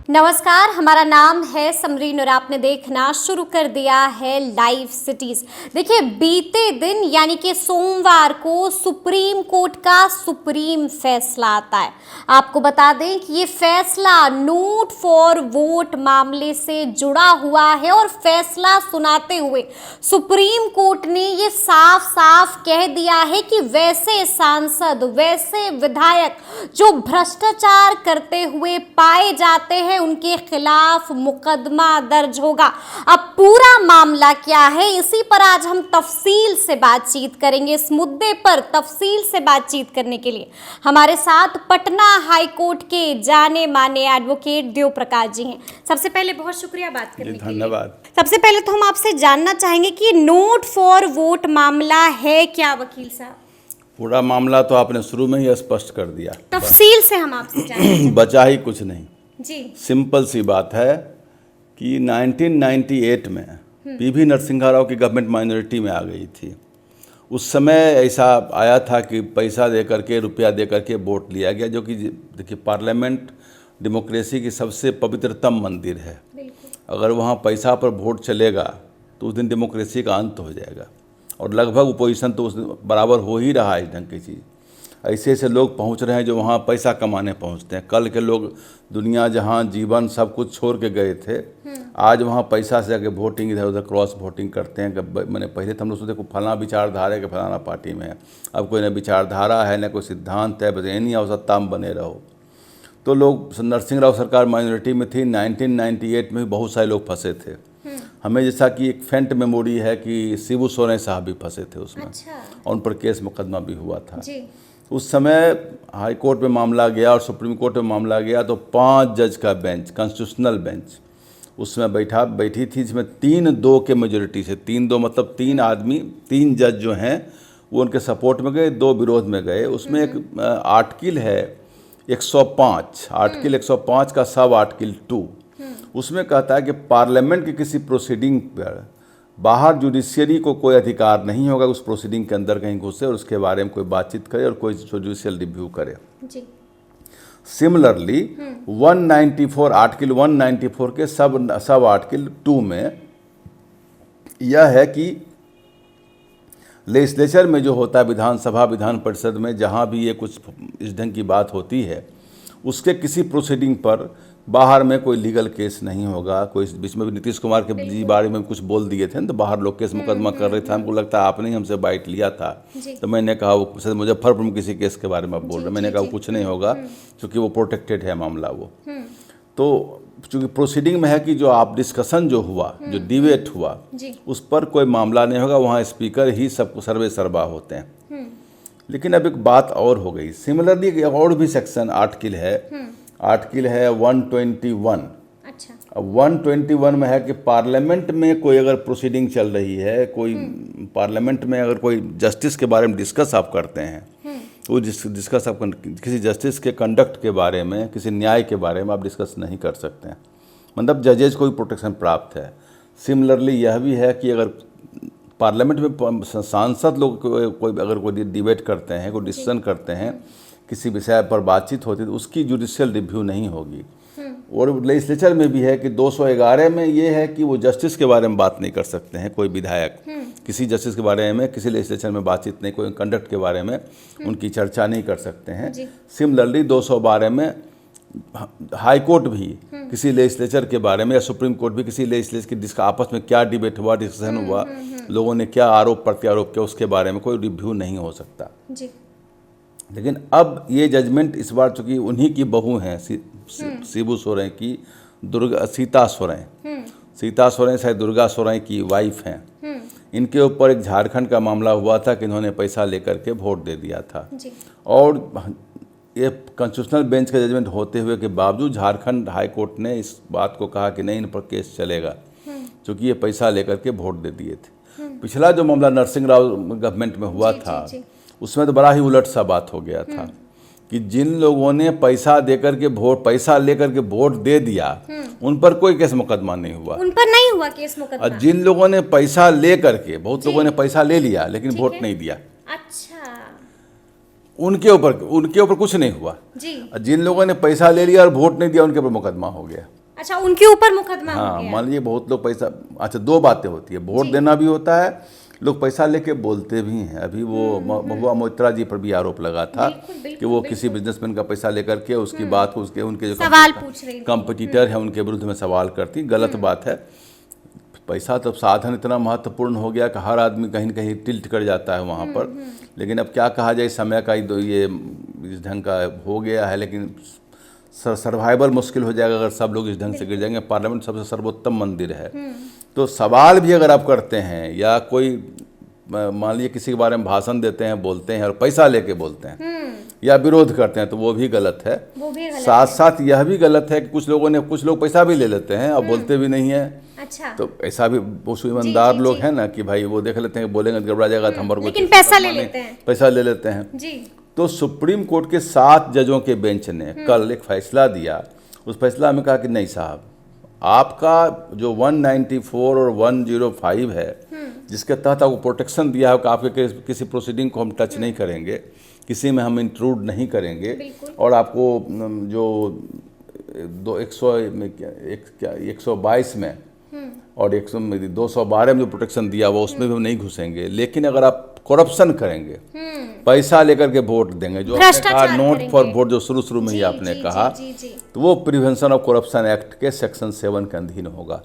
नमस्कार, हमारा नाम है समरीन और आपने देखना शुरू कर दिया है लाइव सिटीज। देखिए, बीते दिन यानी कि सोमवार को सुप्रीम कोर्ट का सुप्रीम फैसला आता है। आपको बता दें कि ये फैसला नोट फॉर वोट मामले से जुड़ा हुआ है और फैसला सुनाते हुए सुप्रीम कोर्ट ने ये साफ साफ कह दिया है कि वैसे सांसद, वैसे विधायक जो भ्रष्टाचार करते हुए पाए जाते हैं उनके खिलाफ मुकदमा दर्ज होगा। अब पूरा मामला क्या है, इसी पर आज हम तफसील से बातचीत करेंगे। इस मुद्दे पर तफसील से बातचीत करने के लिए हमारे साथ पटना हाई कोर्ट के जाने माने एडवोकेट देव प्रकाश जी हैं। सबसे पहले बहुत शुक्रिया बात करने के लिए। धन्यवाद। सबसे पहले तो हम आपसे जानना चाहेंगे कि नोट फॉर वोट मामला है क्या वकील साहब? पूरा मामला तो आपने शुरू में ही स्पष्ट कर दिया, तफसील से हम आपसे जानेंगे। बचा ही कुछ नहीं जी। सिंपल सी बात है कि 1998 में पीवी नरसिम्हा राव की गवर्नमेंट माइनॉरिटी में आ गई थी। उस समय ऐसा आया था कि पैसा दे करके, रुपया दे करके वोट लिया गया, जो कि देखिए पार्लियामेंट डेमोक्रेसी की सबसे पवित्रतम मंदिर है। अगर वहाँ पैसा पर वोट चलेगा तो उस दिन डेमोक्रेसी का अंत हो जाएगा, और लगभग अपोजिशन तो उस बराबर हो ही रहा है। इस ढंग की चीज़ ऐसे ऐसे लोग पहुंच रहे हैं जो वहाँ पैसा कमाने पहुंचते हैं। कल के लोग दुनिया जहाँ जीवन सब कुछ छोड़ के गए थे, आज वहाँ पैसा से आके वोटिंग इधर उधर क्रॉस वोटिंग करते हैं। मैंने पहले तो हम लोग सोचते को फलाना विचारधारा है कि फलाना पार्टी में है, अब कोई ना विचारधारा है ना कोई सिद्धांत है, बस यही आवश्यकता में बने रहो। तो लोग, नरसिंह राव सरकार माइनॉरिटी में थी, 1998 में भी बहुत सारे लोग फंसे थे। हमें जैसा कि एक फेंट मेमोरी है कि शिबू सोरेन साहब भी फंसे थे उसमें। अच्छा। और उन पर केस मुकदमा भी हुआ था जी। उस समय हाई कोर्ट में मामला गया और सुप्रीम कोर्ट में मामला गया तो 5 जज का बेंच, कॉन्स्टिट्यूशनल बेंच उसमें बैठी थी, जिसमें 3-2 के मेजोरिटी से, 3-2 मतलब 3 आदमी, 3 जज जो हैं वो उनके सपोर्ट में गए, 2 विरोध में गए। उसमें एक आर्टिकल है 105, आर्टिकल 105 का सब आर्टिकल 2, उसमें कहता है कि पार्लियामेंट की किसी प्रोसीडिंग पर बाहर जुडिशियरी को कोई अधिकार नहीं होगा उस प्रोसीडिंग के अंदर कहीं घुसे और उसके बारे में कोई बातचीत करे और कोई जुडिशियल रिव्यू करे जी। सिमिलरली 194, आर्टिकल 194 के सब आर्टिकल 2 में यह है कि लेजिस्लेचर में जो होता है, विधानसभा विधान परिषद में जहाँ भी ये कुछ इस ढंग की बात होती है, उसके किसी प्रोसीडिंग पर बाहर में कोई लीगल केस नहीं होगा। कोई बीच में भी नीतीश कुमार के जी बारे में कुछ बोल दिए थे ना, तो बाहर लोग केस मुकदमा कर रहे थे। हमको लगता है आपने ही हमसे बाइट लिया था, तो मैंने कहा वो मुजफ्फरपुर में किसी केस के बारे में आप बोल रहे, मैंने कहा वो कुछ नहीं होगा क्योंकि वो प्रोटेक्टेड है मामला वो। तो चूँकि प्रोसीडिंग में है कि जो आप डिस्कशन जो हुआ, जो डिबेट हुआ, उस पर कोई मामला नहीं होगा, वहाँ स्पीकर ही सबको सर्वे सर्वा होते हैं। लेकिन अब एक बात और हो गई। सिमिलरली एक और भी सेक्शन आर्टिकल है 121। अच्छा। अब 121 में है कि पार्लियामेंट में कोई अगर प्रोसीडिंग चल रही है, कोई पार्लियामेंट में अगर कोई जस्टिस के बारे में डिस्कस आप करते हैं, तो डिस्कस आप किसी जस्टिस के कंडक्ट के बारे में, किसी न्याय के बारे में आप डिस्कस नहीं कर सकते हैं, मतलब जजेज को भी प्रोटेक्शन प्राप्त है। सिमिलरली यह भी है कि अगर पार्लियामेंट में सांसद लोग कोई डिबेट करते हैं, कोई डिसीजन करते हैं, किसी विषय पर बातचीत होती है, तो उसकी जुडिशियल रिव्यू नहीं होगी। और लेजिस्लेचर में भी है कि 211 में ये है कि वो जस्टिस के बारे में बात नहीं कर सकते हैं, कोई विधायक किसी जस्टिस के बारे में, किसी लेजिस्लेचर में बातचीत नहीं, कोई कंडक्ट के बारे में उनकी चर्चा नहीं कर सकते हैं। सिमिलरली 212 में हाई कोर्ट भी किसी लेजिस्लेचर के बारे में, या सुप्रीम कोर्ट भी किसी लेजिस्लेचर की जिसका आपस में क्या डिबेट हुआ, डिस्कशन हुआ, लोगों ने क्या आरोप प्रत्यारोप किया, उसके बारे में कोई रिव्यू नहीं हो सकता जी। लेकिन अब ये जजमेंट इस बार चूँकि उन्हीं की बहू हैं, शिबू सोरेन की, सीता सोरेन शायद दुर्गा सोरेन की वाइफ हैं। इनके ऊपर एक झारखंड का मामला हुआ था कि इन्होंने पैसा लेकर के वोट दे दिया था जी। और ये कॉन्स्टिट्यूशनल बेंच का जजमेंट होते हुए के बावजूद झारखंड हाई कोर्ट ने इस बात को कहा कि नहीं, इन पर केस चलेगा क्योंकि ये पैसा लेकर के वोट दे दिए थे। पिछला जो मामला नरसिंह राव गवर्नमेंट में हुआ था, उसमें तो बड़ा ही उलट सा बात हो गया था कि जिन लोगों ने पैसा लेकर के वोट दे दिया, उन पर कोई केस मुकदमा नहीं हुआ, उन पर नहीं हुआ केस मुकदमा। और जिन लोगों ने पैसा लेकर के, बहुत लोगों ने पैसा ले लिया लेकिन वोट नहीं दिया, अच्छा, उनके ऊपर कुछ नहीं हुआ जी। जिन लोगों ने पैसा ले लिया और वोट नहीं दिया, उनके ऊपर मुकदमा हो गया। अच्छा, उनके ऊपर मुकदमा हो हाँ, गया। मान लीजिए बहुत लोग पैसा, अच्छा दो बातें होती है, वोट देना भी होता है, लोग पैसा लेके बोलते भी हैं। अभी वो महुआ मोइत्रा जी पर भी आरोप लगा था कि वो किसी बिजनेसमैन का पैसा लेकर के उसकी बात को उसके उनके जो सवाल पूछ रही थी। कंपटीटर है उनके विरुद्ध में सवाल करती, गलत बात है। पैसा तो साधन इतना महत्वपूर्ण हो गया कि हर आदमी कहीं न कहीं टिल्ट कर जाता है वहाँ पर। लेकिन अब क्या कहा जाए, समय का ये इस ढंग का हो गया है, लेकिन सर्वाइवल मुश्किल हो जाएगा अगर सब लोग इस ढंग से गिर जाएंगे। पार्लियामेंट सबसे सर्वोत्तम मंदिर है, तो सवाल भी अगर आप करते हैं या कोई मान लीजिए किसी के बारे में भाषण देते हैं, बोलते हैं और पैसा लेके बोलते हैं या विरोध करते हैं, तो वो भी गलत है। वो भी गलत साथ साथ यह भी गलत है कि कुछ लोग पैसा भी ले लेते हैं और बोलते भी नहीं है। अच्छा, तो ऐसा भी बहुत ईमानदार लोग हैं ना कि भाई वो देख लेते हैं कि बोलेंगे तो गड़बड़ा जाएगा तो हमारे को लेकिन पैसा ले लेते हैं। पैसा ले लेते हैं जी। तो सुप्रीम कोर्ट के 7 जजों के बेंच ने कल एक फैसला दिया। उस फैसला में कहा कि नहीं साहब, आपका जो 194 और 105 है, जिसके तहत आपको प्रोटेक्शन दिया है कि आपके किसी प्रोसीडिंग को हम टच नहीं करेंगे, किसी में हम इंट्रूड नहीं करेंगे, और आपको जो 122 में और 212 में जो प्रोटेक्शन दिया वो उसमें भी हम नहीं घुसेंगे। लेकिन अगर आप करप्शन करेंगे, पैसा लेकर के वोट देंगे, जो आपने कहा नोट फॉर वोट, जो शुरू में ही आपने कहा, तो वो प्रिवेंशन ऑफ करप्शन एक्ट के सेक्शन 7 के अधीन होगा।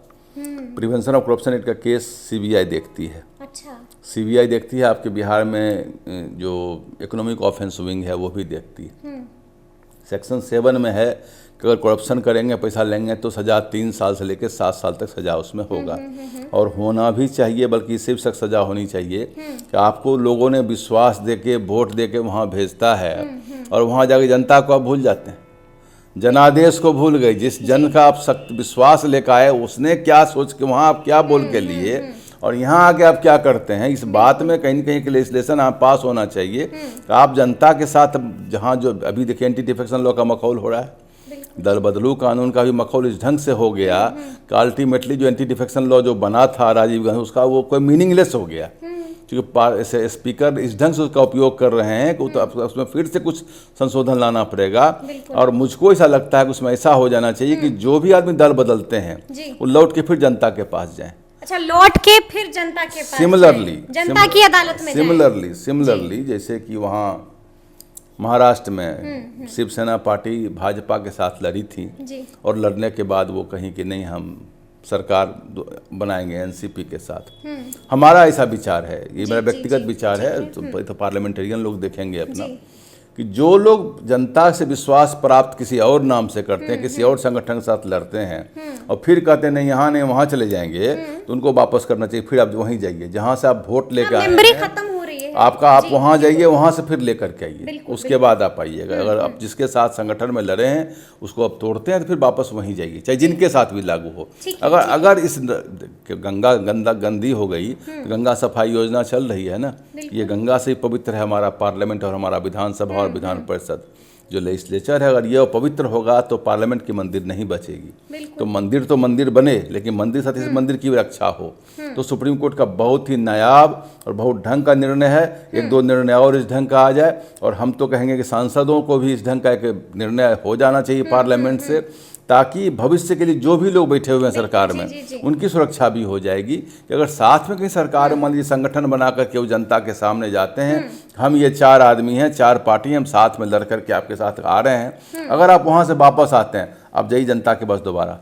प्रिवेंशन ऑफ करप्शन एक्ट का केस सीबीआई देखती है। अच्छा, सीबीआई देखती है, आपके बिहार में जो इकोनॉमिक ऑफेंस विंग है वो भी देखती है। सेक्शन 7 में है कि अगर करप्शन करेंगे, पैसा लेंगे, तो सज़ा 3 साल से लेकर 7 साल तक सज़ा उसमें होगा। और होना भी चाहिए, बल्कि सिर्फ सख्त सज़ा होनी चाहिए कि आपको लोगों ने विश्वास देके वोट देके वहाँ भेजता है और वहाँ जाके जनता को आप भूल जाते हैं, जनादेश को भूल गए। जिस जन का आप सख्त विश्वास लेकर आए, उसने क्या सोच के वहाँ आप क्या बोल के लिए और यहाँ आके आप क्या करते हैं। इस बात में कहीं न कहीं के लेजिस्लेशन आप पास होना चाहिए कि आप जनता के साथ, जहाँ जो अभी देखिए एंटी डिफेक्शन लॉ का मखौल हो रहा है, दल बदलू कानून का भी मखौल इस ढंग से हो गया कि अल्टीमेटली जो एंटी डिफेक्शन लॉ जो बना था राजीव गांधी, उसका वो कोई मीनिंगलेस हो गया, क्योंकि स्पीकर इस ढंग से उसका उपयोग कर रहे हैं कि तो उसमें फिर से कुछ संशोधन लाना पड़ेगा। और मुझको ऐसा लगता है कि उसमें ऐसा हो जाना चाहिए कि जो भी आदमी दल बदलते हैं वो लौट के फिर जनता के पास जाएं। अच्छा, लौट के फिर जनता के पास, सिमिलरली जनता की अदालत में सिमिलरली जैसे कि वहाँ महाराष्ट्र में शिवसेना पार्टी भाजपा के साथ लड़ी थी और लड़ने के बाद वो कहीं कि नहीं, हम सरकार बनाएंगे एनसीपी के साथ। हमारा ऐसा विचार है, ये मेरा व्यक्तिगत विचार है, तो पार्लियामेंटेरियन लोग देखेंगे अपना, कि जो लोग जनता से विश्वास प्राप्त किसी और नाम से करते हैं, किसी और संगठन के साथ लड़ते हैं और फिर कहते हैं नहीं यहाँ नहीं वहाँ चले जाएंगे, तो उनको वापस करना चाहिए। फिर आप वहीं जाइए जहाँ से आप वोट लेकर आए हैं, आपका आप वहाँ जाइए, वहाँ से फिर लेकर के आइए, उसके बाद आप आइएगा। अगर आप जिसके साथ संगठन में लड़े हैं उसको आप तोड़ते हैं तो फिर वापस वहीं जाइए, चाहे जिनके साथ भी लागू हो। अगर इस गंगा गंदी हो गई, गंगा सफाई योजना चल रही है ना, ये गंगा से ही पवित्र है हमारा पार्लियामेंट और हमारा विधानसभा और विधान परिषद जो लेजिस्लेचर है। अगर ये पवित्र होगा तो पार्लियामेंट की मंदिर नहीं बचेगी। तो मंदिर बने, लेकिन मंदिर साथ इस मंदिर की रक्षा हो। तो सुप्रीम कोर्ट का बहुत ही नायाब और बहुत ढंग का निर्णय है। 1-2 निर्णय और इस ढंग का आ जाए, और हम तो कहेंगे कि सांसदों को भी इस ढंग का एक निर्णय हो जाना चाहिए पार्लियामेंट से, ताकि भविष्य के लिए जो भी लोग बैठे हुए हैं सरकार में, उनकी सुरक्षा भी हो जाएगी। कि अगर साथ में कहीं सरकार मान लीजिए संगठन बनाकर के वो जनता के सामने जाते हैं, हम ये 4 आदमी हैं, 4 पार्टी, हम साथ में लड़ करके आपके साथ आ रहे हैं, अगर आप वहाँ से वापस आते हैं, आप जाइए जनता के पास दोबारा,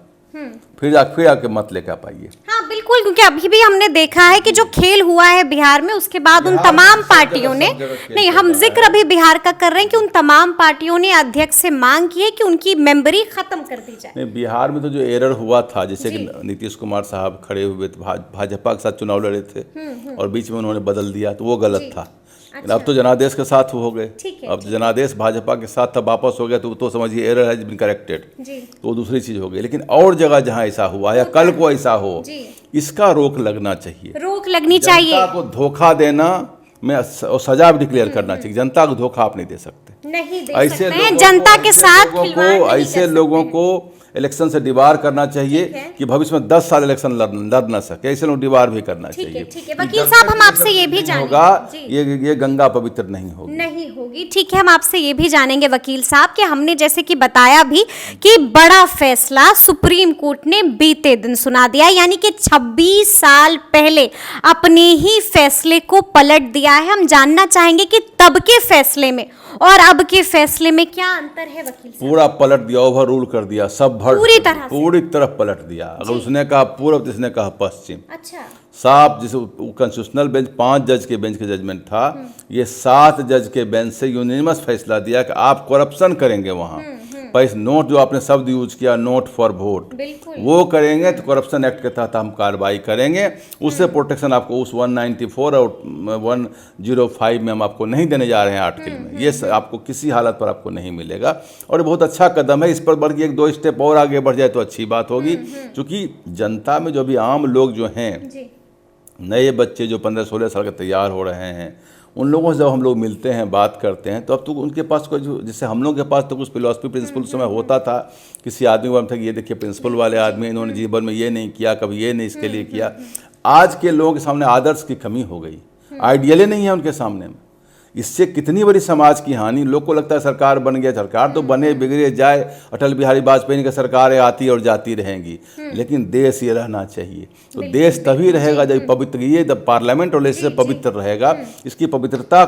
फिर आके मत लेकर पाइए। हाँ बिल्कुल, क्योंकि अभी भी हमने देखा है कि जो खेल हुआ है बिहार में, उसके बाद उन तमाम पार्टियों ने, नहीं हम जिक्र अभी बिहार का कर रहे हैं कि उन तमाम पार्टियों ने अध्यक्ष से मांग की है कि उनकी मेंबरी खत्म कर दी जाए। नहीं, बिहार में तो जो एरर हुआ था, जैसे कि नीतीश कुमार साहब खड़े हुए थे, भाजपा के साथ चुनाव लड़े थे और बीच में उन्होंने बदल दिया, तो वो गलत था। अच्छा। अब तो जनादेश के साथ हो गए, अब जनादेश भाजपा के साथ तब वापस हो गया, तो समझिए एरर हैज बीन करेक्टेड, तो वो दूसरी चीज हो गई। लेकिन और जगह जहां ऐसा हुआ या कल को ऐसा हो, इसका रोक लगना चाहिए, रोक लगनी चाहिए। जनता को धोखा देना में सजा भी डिक्लेयर करना चाहिए। जनता को धोखा आप नहीं दे सकते। नहीं दे ऐसे सकते हैं, लोगों जनता को- के ऐसे साथ लोगों खिलवाड़ नहीं को कर ऐसे सकते। लोगों को इलेक्शन से डिबार करना चाहिए ठीक है। कि भविष्य में 10 साल इलेक्शन लड़ ना सके, ऐसे लोग डिबार भी करना ठीक है, चाहिए। ठीक है। कि वकील जब साहब, तक हम आपसे ये भी नहीं जानेंगे। होगा, जी। ये गंगा पवित्र नहीं होगी। नहीं होगी। ठीक है, हम आपसे ये भी जानेंगे वकील साहब कि हमने जैसे कि बताया भी कि बड़ा फैसला सुप्रीम कोर्ट ने बीते दिन सुना दिया, यानी कि 26 साल पहले अपने ही फैसले को पलट दिया है। हम जानना चाहेंगे कि तब के फैसले में और अब के फैसले में क्या अंतर है वकील साहब? पूरा पलट दिया, ओवर रूल कर दिया, सब पूरी तरह से? पूरी तरफ पलट दिया। अगर उसने कहा पूर्व तो इसने कहा पश्चिम। अच्छा। साफ, जिसे कॉन्स्टिट्यूशनल बेंच 5 जज के बेंच के जजमेंट था, ये 7 जज के बेंच से यूनिमस फैसला दिया कि आप करप्शन करेंगे वहाँ, पैसे नोट जो आपने शब्द यूज किया, नोट फॉर वोट, बिल्कुल। वो करेंगे तो करप्शन एक्ट के तहत हम कार्रवाई करेंगे। उससे प्रोटेक्शन आपको उस 194 और 105 में हम आपको नहीं देने जा रहे हैं आर्टिकल में। ये आपको किसी हालत पर आपको नहीं मिलेगा और ये बहुत अच्छा कदम है। इस पर बढ़ के 1-2 स्टेप और आगे बढ़ जाए तो अच्छी बात होगी, क्योंकि जनता में जो भी आम लोग जो हैं, जी। नए बच्चे जो 15-16 साल के तैयार हो रहे हैं, उन लोगों से जब हम लोग मिलते हैं, बात करते हैं, तो अब तो उनके पास कोई जैसे हम लोगों के पास तो कुछ फिलॉसफी प्रिंसिपल समय होता था। किसी आदमी को था कि ये देखिए प्रिंसिपल वाले आदमी, इन्होंने जीवन में ये नहीं किया, कभी ये नहीं इसके लिए किया। आज के लोगों के सामने आदर्श की कमी हो गई, आइडियले नहीं है उनके सामने में। इससे कितनी बड़ी समाज की हानि। लोग को लगता है सरकार बन गया, सरकार तो बने बिगड़े जाए, अटल बिहारी वाजपेयी की सरकारें आती और जाती रहेंगी, लेकिन देश ये रहना चाहिए। तो देश तभी रहेगा जब पवित्र, ये जब पार्लियामेंट और इससे पवित्र रहेगा। इसकी पवित्रता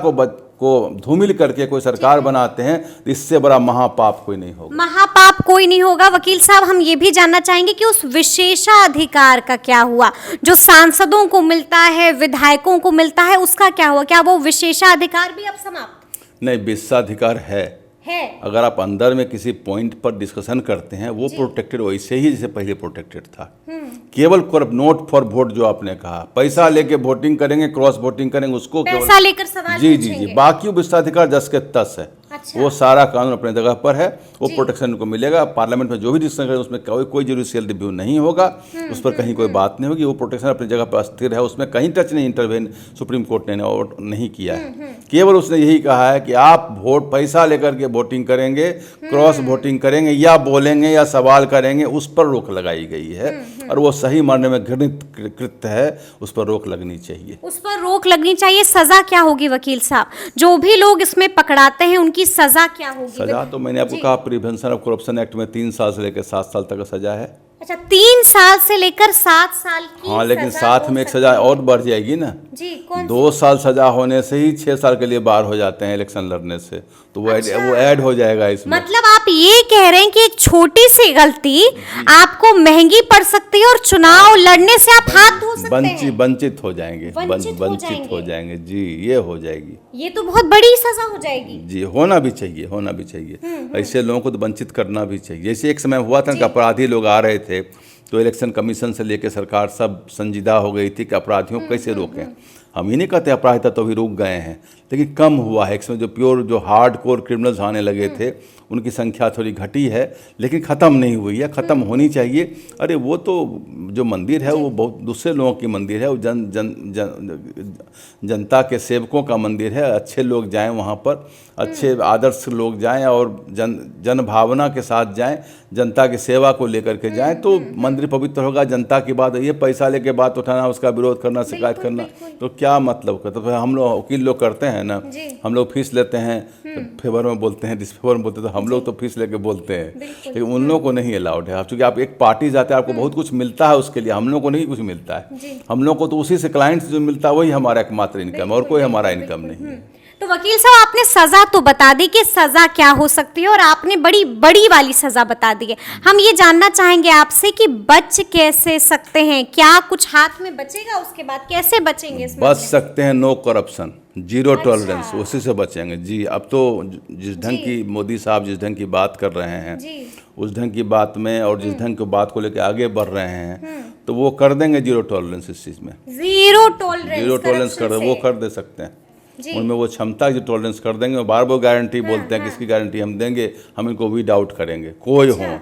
को धूमिल करके कोई सरकार बनाते हैं तो इससे बड़ा महापाप कोई नहीं होगा। महापाप कोई नहीं होगा। वकील साहब, हम ये भी जानना चाहेंगे कि उस विशेषाधिकार का क्या हुआ जो सांसदों को मिलता है, विधायकों को मिलता है, उसका क्या हुआ? क्या वो विशेषाधिकार भी अब समाप्त नहीं, विशेषाधिकार है। अगर आप अंदर में किसी पॉइंट पर डिस्कशन करते हैं, वो प्रोटेक्टेड वैसे ही जैसे पहले प्रोटेक्टेड था। केवल नोट फॉर वोट जो आपने कहा, पैसा लेके वोटिंग करेंगे, क्रॉस वोटिंग करेंगे, उसको पैसा लेकर सवाल जी जी जी, बाकी विशेषाधिकार 10 के 10 है। अच्छा। वो सारा कानून अपने जगह पर है, वो प्रोटेक्शन को मिलेगा। पार्लियामेंट में जो भी डिस्कशन करें उसमें कोई जुडिशियल रिव्यू नहीं होगा, उस पर कहीं कोई बात नहीं होगी। वो प्रोटेक्शन अपनी जगह पर स्थिर है, उसमें कहीं टच नहीं, इंटरवेन सुप्रीम कोर्ट ने और नहीं किया है। केवल उसने यही कहा है कि आप वोट पैसा लेकर के वोटिंग करेंगे, क्रॉस वोटिंग करेंगे या बोलेंगे या सवाल करेंगे, उस पर रोक लगाई गई है। और वो सही मायने में घृणित कृत्य है, उस पर रोक लगनी चाहिए। उस पर रोक लगनी चाहिए। सजा क्या होगी वकील साहब? जो भी लोग इसमें पकड़ाते हैं उनकी सजा क्या होगी? सजा तो मैंने आपको कहा, प्रिवेंशन ऑफ करप्शन एक्ट में 3 साल से लेकर 7 साल तक का सजा है। अच्छा, 3 साल से लेकर 7 साल की। हाँ, लेकिन सजा साथ हो में एक सकती सजा है। और बढ़ जाएगी ना जी, कौन 2 साल सजा होने से ही 6 साल के लिए बाहर हो जाते हैं इलेक्शन लड़ने से, तो वो ऐड हो जाएगा इसमें। मतलब आप ये कह रहे हैं कि एक छोटी सी गलती आपको महंगी पड़ सकती है और चुनाव लड़ने से आप हाथ धो सकते हैं। वंचित हो जाएंगे, वंचित हो वंचित हो जाएंगे जी, ये हो जाएगी। ये तो बहुत बड़ी सजा हो जाएगी। जी, होना भी चाहिए, होना भी चाहिए। ऐसे लोगों को तो वंचित करना भी चाहिए। जैसे एक समय हुआ था कि अपराधी लोग आ रहे थे, तो इलेक्शन कमीशन से लेकर सरकार सब संजीदा हो गई थी कि अपराधियों को कैसे रोकें। हम ही नहीं कहते अपराध तो अभी रुक गए हैं, लेकिन कम हुआ है। इसमें जो हार्ड कोर क्रिमिनल्स आने लगे थे, उनकी संख्या थोड़ी घटी है, लेकिन ख़त्म नहीं हुई है, ख़त्म होनी चाहिए। अरे वो तो जो मंदिर है वो बहुत दूसरे लोगों की मंदिर है, वो जनता के सेवकों का मंदिर है। अच्छे लोग जाएं वहाँ पर, अच्छे आदर्श लोग जाएं और जन भावना के साथ जाएं, जनता की सेवा को लेकर के जाएं, तो मंदिर पवित्र होगा। जनता की बात है, ये पैसा लेके बात उठाना, उसका विरोध करना, शिकायत करना, तो क्या मतलब का? तो फिर हम लोग वकील लोग करते हैं ना, हम लोग फीस लेते हैं, फेवर में बोलते हैं, डिसफेवर में बोलते हैं, तो हम लोग तो फीस लेके बोलते हैं, लेकिन उन लोगों को नहीं अलाउड है। चूँकि आप एक पार्टी जाते हैं, आपको बहुत कुछ मिलता है उसके लिए, हम लोग को नहीं कुछ मिलता है। हम लोग को तो उसी से क्लाइंट से जो मिलता है वही हमारा एकमात्र इनकम है, और कोई हमारा इनकम नहीं है। तो वकील साहब, आपने सजा तो बता दी कि सजा क्या हो सकती है, और आपने बड़ी बड़ी वाली सजा बता दी है। हम ये जानना चाहेंगे आपसे कि बच कैसे सकते हैं? क्या कुछ हाथ में बचेगा? उसके बाद कैसे बचेंगे? बच सकते हैं, नो करप्शन, जीरो टॉलरेंस, उसी से बचेंगे जी। अब तो जिस ढंग की मोदी साहब जिस ढंग की बात कर रहे हैं, उस ढंग की बात में और जिस ढंग की बात को लेकर आगे बढ़ रहे हैं, तो वो कर देंगे जीरो टॉलरेंस इस चीज़ में। जीरो टॉलरेंस कर वो कर दे सकते हैं। उनमें वो क्षमता जो टॉलरेंस कर देंगे। बार बार गारंटी बोलते हैं, किसकी गारंटी हम देंगे? हम इनको वीड आउट करेंगे, कोई हो,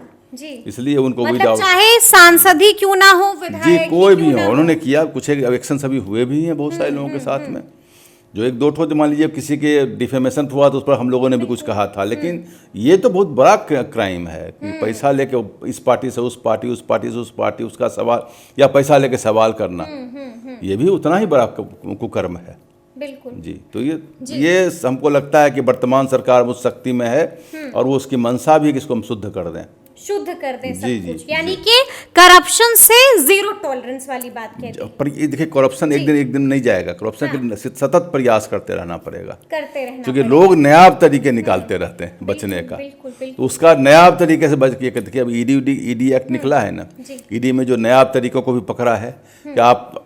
इसलिए उनको वीड आउट, चाहे सांसद ही क्यों ना हो, जी कोई भी हो। उन्होंने किया कुछ, एक्शन सभी हुए भी हैं बहुत सारे लोगों के साथ में। जो एक दो ठो तो मान लीजिए किसी के डिफेमेशन हुआ तो उस पर हम लोगों ने भी कुछ कहा था, लेकिन ये तो बहुत बड़ा क्राइम है कि पैसा लेके इस पार्टी से उस पार्टी, उस पार्टी से उस पार्टी, उसका सवाल या पैसा लेके सवाल करना, ये भी उतना ही बड़ा कुकर्म है। बिल्कुल जी। तो ये हमको लगता है कि वर्तमान सरकार उस शक्ति में है और वो उसकी मंशा भी है कि इसको हम शुद्ध कर दें, शुद्ध कर दें सब जी, कुछ, जी, यानी कि करप्शन से जीरो टॉलरेंस वाली बात कहते हैं। पर ये देखिए करप्शन एक दिन नहीं जाएगा, करप्शन के लिए सतत प्रयास करते रहना पड़ेगा, करते रहना क्योंकि लोग नायाब तरीके निकालते रहते हैं बचने का। बिल्कुल बिल्कुल। तो उसका नायाब तरीके से बच के देखिए अब ईडी एक्ट निकला है ना, ईडी में जो नायाब तरीकों को भी पकड़ा है कि आप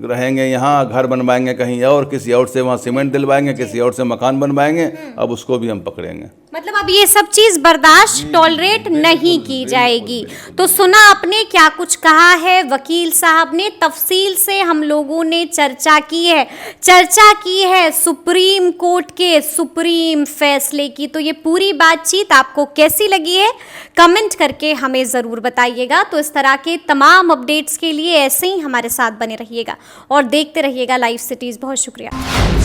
रहेंगे यहाँ, घर बनवाएंगे कहीं और, किसी और से वहाँ सीमेंट दिलवाएंगे, किसी और से मकान बनवाएंगे, अब उसको भी हम पकड़ेंगे। मतलब अब ये सब चीज बर्दाश्त टॉलरेट नहीं की जाएगी। तो सुना आपने क्या कुछ कहा है वकील साहब ने, तफसील से हम लोगों ने चर्चा की है सुप्रीम कोर्ट के सुप्रीम फैसले की। तो ये पूरी बातचीत आपको कैसी लगी है कमेंट करके हमें ज़रूर बताइएगा। तो इस तरह के तमाम अपडेट्स के लिए ऐसे ही हमारे साथ बने रहिएगा और देखते रहिएगा लाइव सिटीज़। बहुत शुक्रिया।